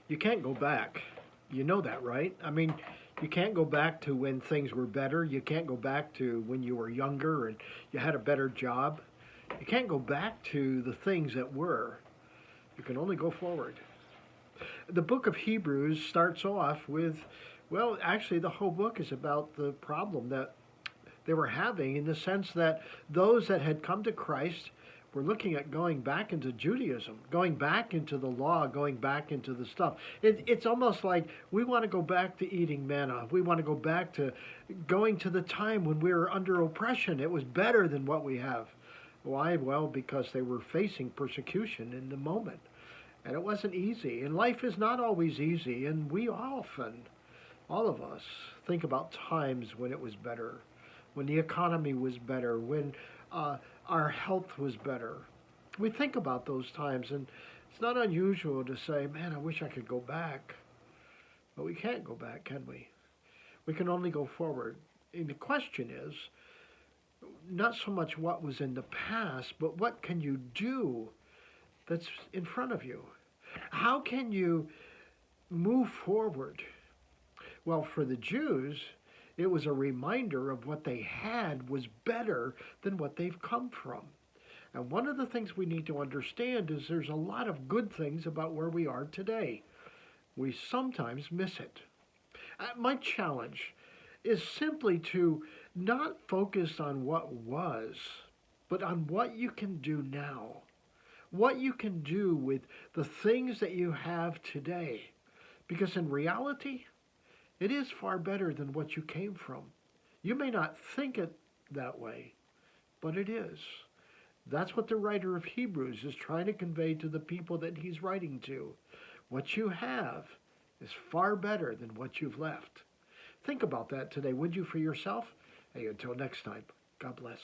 You can't go back. You know that, right? I mean, you can't go back to when things were better. You can't go back to when you were younger and you had a better job. You can't go back to the things that were. You can only go forward. The book of Hebrews starts off with, well, actually, the whole book is about the problem that they were having in the sense that those that had come to Christ were looking at going back into Judaism, going back into the law, going back into the stuff. It's almost like we want to go back to eating manna. We want to go back to going to the time when we were under oppression. It was better than what we have. Why? Well, because they were facing persecution in the moment. And it wasn't easy. And life is not always easy. And we often, all of us, think about times when it was better, when the economy was better, when our health was better. We think about those times, and it's not unusual to say, man, I wish I could go back. But we can't go back, can we? We can only go forward. And the question is not so much what was in the past, but what can you do that's in front of you? How can you move forward? Well, for the Jews, it was a reminder of what they had was better than what they've come from. And one of the things we need to understand is there's a lot of good things about where we are today. We sometimes miss it. My challenge is simply to not focus on what was, but on what you can do now. What you can do with the things that you have today. Because in reality, it is far better than what you came from. You may not think it that way, but it is. That's what the writer of Hebrews is trying to convey to the people that he's writing to. What you have is far better than what you've left. Think about that today, would you, for yourself? Hey, until next time, God bless.